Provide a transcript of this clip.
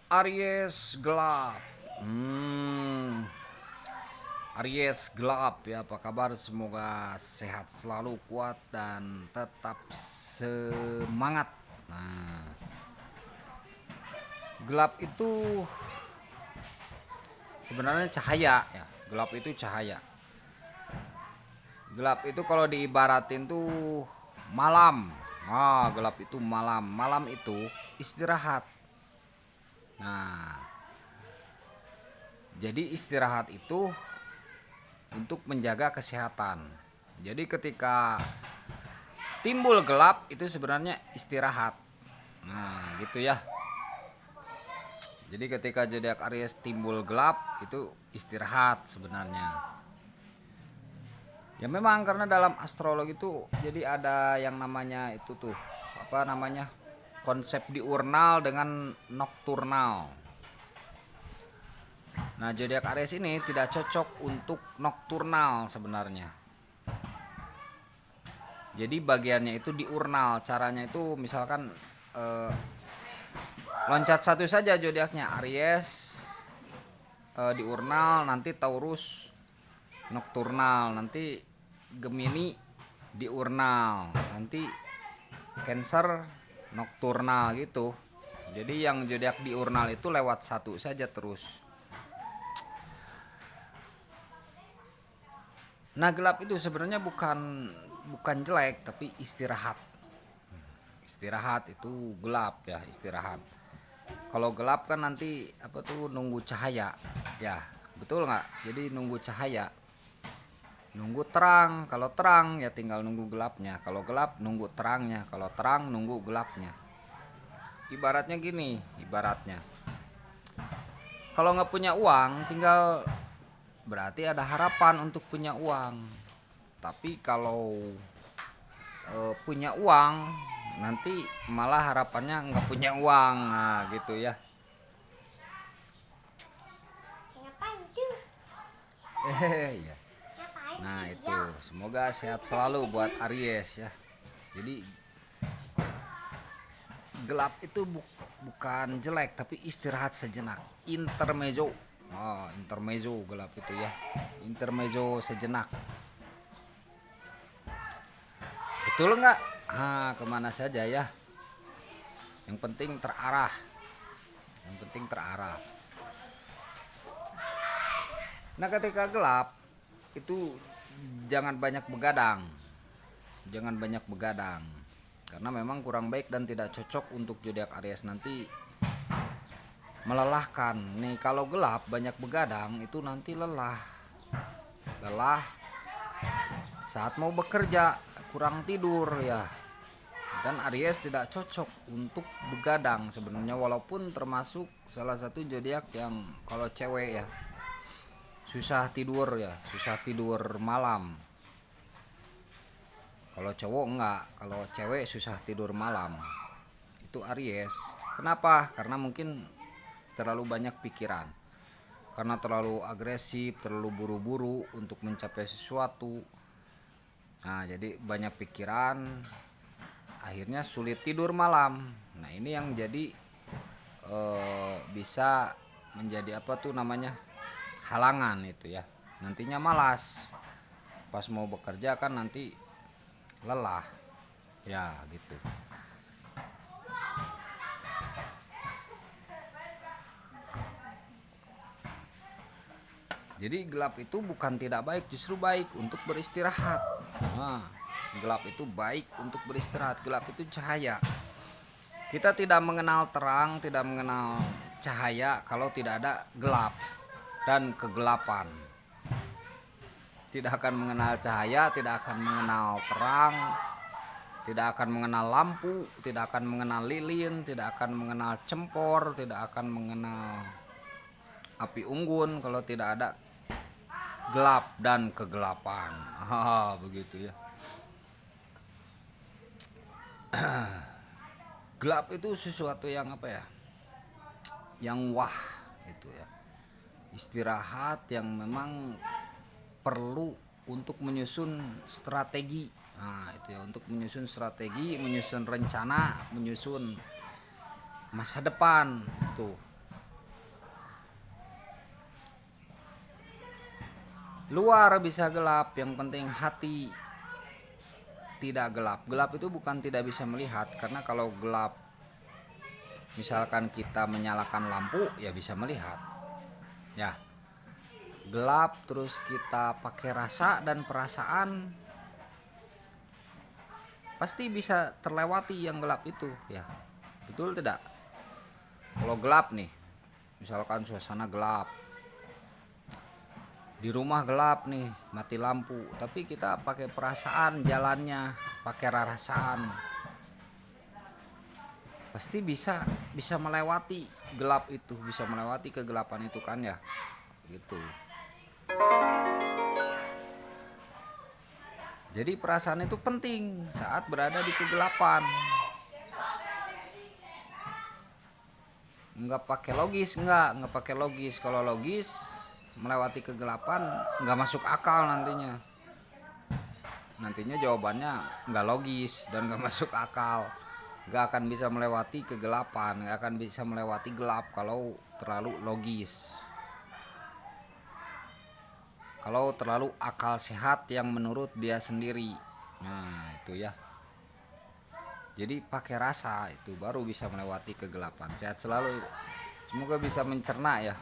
Aries gelap. Aries gelap ya, apa kabar? Semoga sehat selalu, kuat dan tetap semangat. Nah, gelap itu sebenarnya cahaya ya. Gelap itu cahaya. Gelap itu kalau diibaratin tuh malam. Gelap itu malam. Malam itu istirahat. Nah, jadi istirahat itu untuk menjaga kesehatan. Jadi ketika timbul gelap itu sebenarnya istirahat. Nah, gitu ya. Jadi ketika zodiak Aries timbul gelap itu istirahat sebenarnya. Ya memang karena dalam astrologi itu jadi ada yang namanya itu tuh apa namanya? Konsep diurnal dengan nokturnal. Nah, zodiak Aries ini tidak cocok untuk nokturnal sebenarnya. Jadi bagiannya itu diurnal, caranya itu misalkan loncat satu saja zodiaknya Aries diurnal, nanti Taurus nokturnal, nanti Gemini diurnal, nanti Cancer nokturnal gitu. Jadi yang zodiak diurnal itu lewat satu saja terus. Nah, gelap itu sebenarnya bukan jelek tapi istirahat. Istirahat itu gelap ya, istirahat. Kalau gelap kan nanti apa tuh nunggu cahaya. Ya, betul nggak? Jadi nunggu cahaya. Nunggu terang. Kalau terang ya tinggal nunggu gelapnya. Kalau gelap nunggu terangnya. Kalau terang nunggu gelapnya. Ibaratnya gini, ibaratnya. Kalau nggak punya uang, tinggal berarti ada harapan untuk punya uang. Tapi kalau punya uang, nanti malah harapannya nggak punya uang. Nah, gitu ya. Ya. Nah, itu semoga sehat selalu buat Aries ya. Jadi gelap itu bukan jelek tapi istirahat sejenak, intermezzo. Intermezzo gelap itu ya, intermezzo sejenak. Betul nggak? Kemana saja ya, yang penting terarah, yang penting terarah. Nah, ketika gelap itu jangan banyak begadang, jangan banyak begadang karena memang kurang baik dan tidak cocok untuk zodiak Aries, nanti melelahkan. Nih kalau gelap banyak begadang itu nanti lelah saat mau bekerja, kurang tidur ya. Dan Aries tidak cocok untuk begadang sebenarnya, walaupun termasuk salah satu zodiak yang kalau cewek ya susah tidur ya, susah tidur malam. Kalau cowok enggak, kalau cewek susah tidur malam. Itu Aries. Kenapa? Karena mungkin terlalu banyak pikiran. Karena terlalu agresif, terlalu buru-buru untuk mencapai sesuatu. Nah, jadi banyak pikiran, akhirnya sulit tidur malam. Nah, ini yang jadi bisa menjadi apa tuh namanya? Halangan itu ya. Nantinya malas. Pas mau bekerja kan nanti lelah. Ya, gitu. Jadi gelap itu bukan tidak baik, justru baik untuk beristirahat. Nah, gelap itu baik untuk beristirahat. Gelap itu cahaya. Kita tidak mengenal terang, tidak mengenal cahaya kalau tidak ada gelap dan kegelapan. Tidak akan mengenal cahaya, tidak akan mengenal terang, tidak akan mengenal lampu, tidak akan mengenal lilin, tidak akan mengenal cempor, tidak akan mengenal api unggun kalau tidak ada gelap dan kegelapan. Begitu ya. Gelap itu sesuatu yang apa ya? Yang wah itu ya. Istirahat yang memang perlu untuk menyusun strategi. Nah, itu ya, untuk menyusun strategi, menyusun rencana, menyusun masa depan itu. Luar bisa gelap, yang penting hati tidak gelap. Gelap itu bukan tidak bisa melihat, karena kalau gelap misalkan kita menyalakan lampu ya bisa melihat. Ya, gelap terus kita pakai rasa dan perasaan pasti bisa terlewati yang gelap itu ya. Betul tidak? Kalau gelap nih, misalkan suasana gelap, di rumah gelap nih, mati lampu, tapi kita pakai perasaan jalannya, pakai perasaan, pasti bisa melewati gelap itu, bisa melewati kegelapan itu kan ya, gitu. Jadi perasaan itu penting saat berada di kegelapan. Nggak pakai logis, nggak pakai logis. Kalau logis melewati kegelapan nggak masuk akal nantinya. Nantinya jawabannya nggak logis dan nggak masuk akal. Nggak akan bisa melewati kegelapan, nggak akan bisa melewati gelap kalau terlalu logis. Kalau terlalu akal sehat yang menurut dia sendiri. Nah, itu ya. Jadi pakai rasa itu baru bisa melewati kegelapan. Sehat selalu. Semoga bisa mencerna ya.